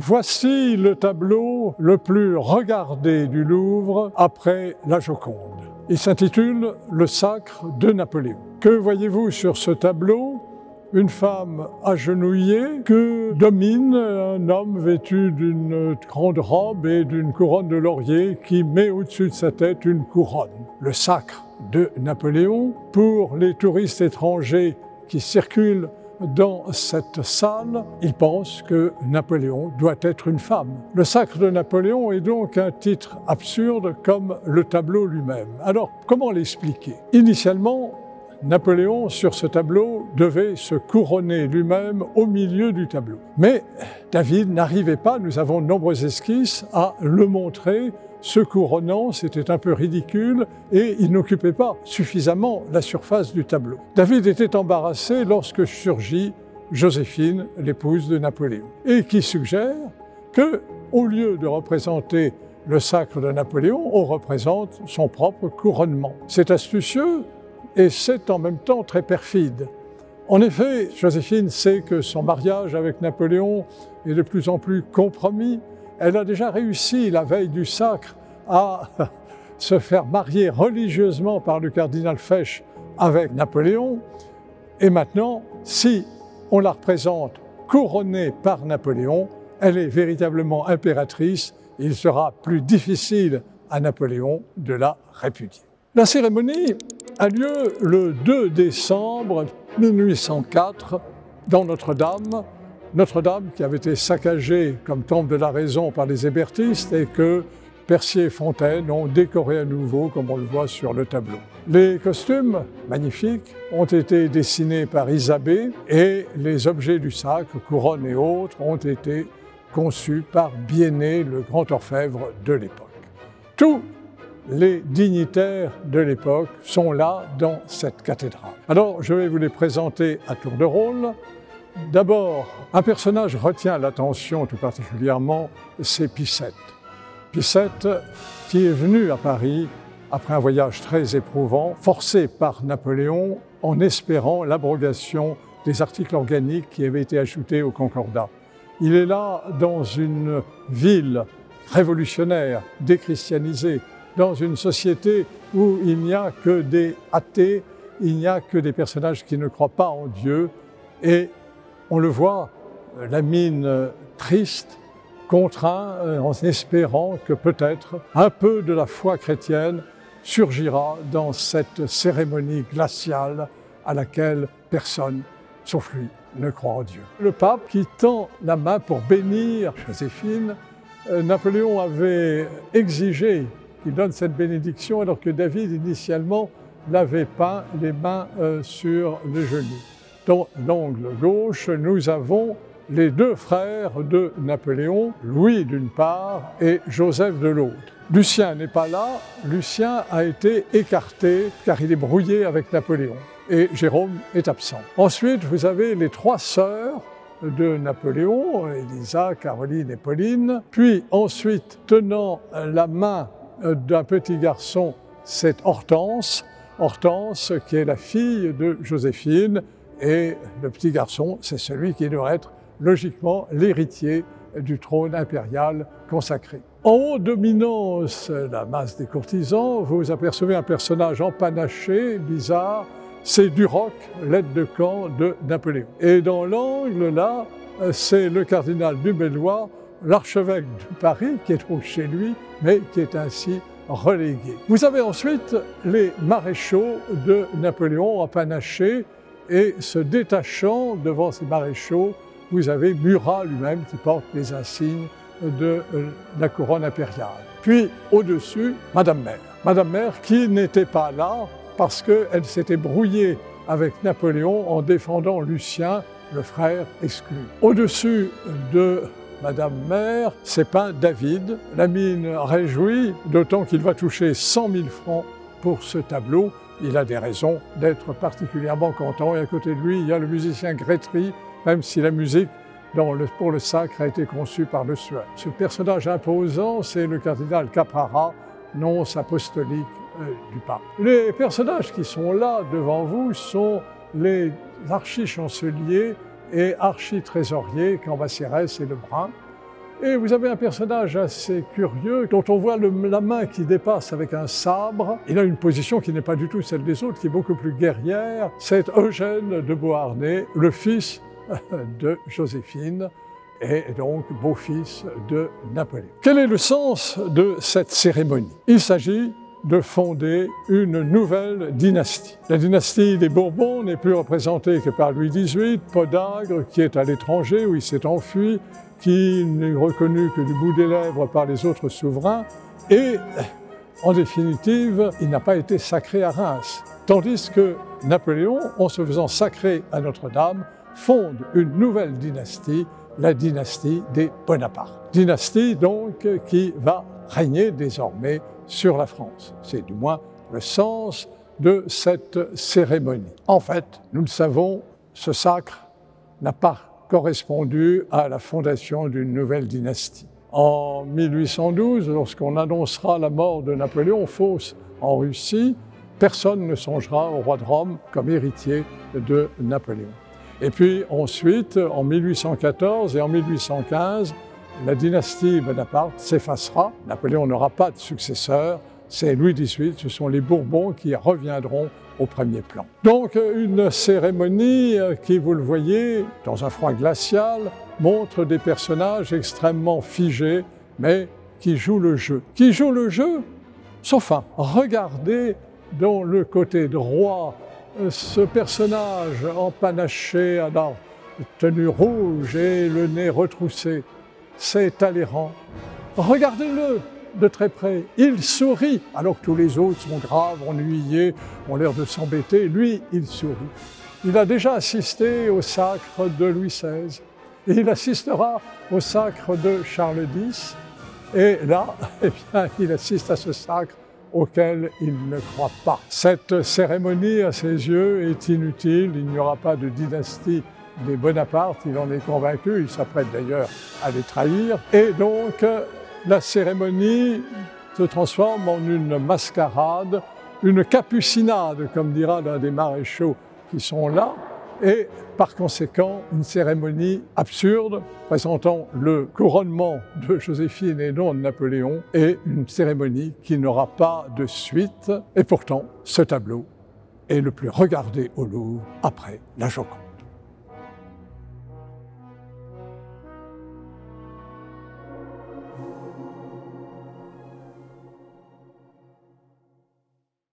Voici le tableau le plus regardé du Louvre après la Joconde. Il s'intitule « Le sacre de Napoléon ». Que voyez-vous sur ce tableau? Une femme agenouillée que domine un homme vêtu d'une grande robe et d'une couronne de laurier qui met au-dessus de sa tête une couronne. Le sacre de Napoléon, pour les touristes étrangers qui circulent dans cette salle, ils pensent que Napoléon doit être une femme. Le sacre de Napoléon est donc un titre absurde comme le tableau lui-même. Alors, comment l'expliquer? Initialement, Napoléon, sur ce tableau, devait se couronner lui-même au milieu du tableau. Mais David n'arrivait pas, nous avons de nombreuses esquisses, à le montrer se couronnant, c'était un peu ridicule et il n'occupait pas suffisamment la surface du tableau. David était embarrassé lorsque surgit Joséphine, l'épouse de Napoléon, et qui suggère que, au lieu de représenter le sacre de Napoléon, on représente son propre couronnement. C'est astucieux et c'est en même temps très perfide. En effet, Joséphine sait que son mariage avec Napoléon est de plus en plus compromis. Elle a déjà réussi, la veille du sacre, à se faire marier religieusement par le cardinal Fesch avec Napoléon. Et maintenant, si on la représente couronnée par Napoléon, elle est véritablement impératrice. Il sera plus difficile à Napoléon de la répudier. La cérémonie a lieu le 2 décembre 1804 dans Notre-Dame. Notre-Dame qui avait été saccagée comme temple de la raison par les hébertistes et que Percier et Fontaine ont décoré à nouveau comme on le voit sur le tableau. Les costumes, magnifiques, ont été dessinés par Isabey et les objets du sacre, couronnes et autres, ont été conçus par Biennet, le grand orfèvre de l'époque. Tous les dignitaires de l'époque sont là dans cette cathédrale. Alors je vais vous les présenter à tour de rôle. D'abord, un personnage retient l'attention tout particulièrement, c'est Picette. Picette qui est venu à Paris après un voyage très éprouvant, forcé par Napoléon en espérant l'abrogation des articles organiques qui avaient été ajoutés au Concordat. Il est là dans une ville révolutionnaire, déchristianisée, dans une société où il n'y a que des athées, il n'y a que des personnages qui ne croient pas en Dieu et on le voit, la mine triste, contraint en espérant que peut-être un peu de la foi chrétienne surgira dans cette cérémonie glaciale à laquelle personne, sauf lui, ne croit en Dieu. Le pape qui tend la main pour bénir Joséphine, Napoléon avait exigé qu'il donne cette bénédiction alors que David initialement l'avait peint les mains sur les genoux. Dans l'angle gauche, nous avons les deux frères de Napoléon, Louis d'une part et Joseph de l'autre. Lucien n'est pas là, Lucien a été écarté car il est brouillé avec Napoléon et Jérôme est absent. Ensuite, vous avez les trois sœurs de Napoléon, Élisa, Caroline et Pauline, puis ensuite, tenant la main d'un petit garçon, c'est Hortense, Hortense qui est la fille de Joséphine, et le petit garçon, c'est celui qui doit être logiquement l'héritier du trône impérial consacré. En haut, dominant la masse des courtisans, vous apercevez un personnage empanaché, bizarre, c'est Duroc, l'aide de camp de Napoléon. Et dans l'angle là, c'est le cardinal du Bellois, l'archevêque de Paris, qui est donc chez lui, mais qui est ainsi relégué. Vous avez ensuite les maréchaux de Napoléon empanachés, et se détachant devant ces maréchaux, vous avez Murat lui-même qui porte les insignes de la couronne impériale. Puis au-dessus, Madame Mère. Madame Mère qui n'était pas là parce qu'elle s'était brouillée avec Napoléon en défendant Lucien, le frère exclu. Au-dessus de Madame Mère, c'est peint David, la mine réjouie, d'autant qu'il va toucher 100 000 francs pour ce tableau. Il a des raisons d'être particulièrement content et à côté de lui, il y a le musicien Grétry, même si la musique pour le sacre a été conçue par le Sueur. Ce personnage imposant, c'est le cardinal Caprara, nonce apostolique du pape. Les personnages qui sont là devant vous sont les archichanceliers et architrésoriers Cambacérès et Lebrun. Et vous avez un personnage assez curieux dont on voit la main qui dépasse avec un sabre. Il a une position qui n'est pas du tout celle des autres, qui est beaucoup plus guerrière. C'est Eugène de Beauharnais, le fils de Joséphine et donc beau-fils de Napoléon. Quel est le sens de cette cérémonie? Il s'agit de fonder une nouvelle dynastie. La dynastie des Bourbons n'est plus représentée que par Louis XVIII, Podagre, qui est à l'étranger, où il s'est enfui, qui n'est reconnu que du bout des lèvres par les autres souverains, et en définitive, il n'a pas été sacré à Reims. Tandis que Napoléon, en se faisant sacrer à Notre-Dame, fonde une nouvelle dynastie, la dynastie des Bonaparte. Dynastie donc qui va régner désormais sur la France. C'est du moins le sens de cette cérémonie. En fait, nous le savons, ce sacre n'a pas correspondu à la fondation d'une nouvelle dynastie. En 1812, lorsqu'on annoncera la mort de Napoléon fausse en Russie, personne ne songera au roi de Rome comme héritier de Napoléon. Et puis ensuite, en 1814 et en 1815, la dynastie Bonaparte s'effacera. Napoléon n'aura pas de successeur. C'est Louis XVIII, ce sont les Bourbons qui reviendront au premier plan. Donc une cérémonie qui, vous le voyez, dans un froid glacial, montre des personnages extrêmement figés, mais qui jouent le jeu. Qui jouent le jeu, sauf un. Regardez dans le côté droit ce personnage empanaché à la tenue rouge et le nez retroussé. C'est Talleyrand. Regardez-le de très près, il sourit, alors que tous les autres sont graves, ennuyés, ont l'air de s'embêter. Lui, il sourit. Il a déjà assisté au sacre de Louis XVI, et il assistera au sacre de Charles X, et là, eh bien, il assiste à ce sacre auquel il ne croit pas. Cette cérémonie, à ses yeux, est inutile, il n'y aura pas de dynastie des Bonaparte, il en est convaincu, il s'apprête d'ailleurs à les trahir, et donc la cérémonie se transforme en une mascarade, une capucinade, comme dira l'un des maréchaux qui sont là, et par conséquent une cérémonie absurde présentant le couronnement de Joséphine et non de Napoléon, et une cérémonie qui n'aura pas de suite. Et pourtant, ce tableau est le plus regardé au Louvre après la Joconde.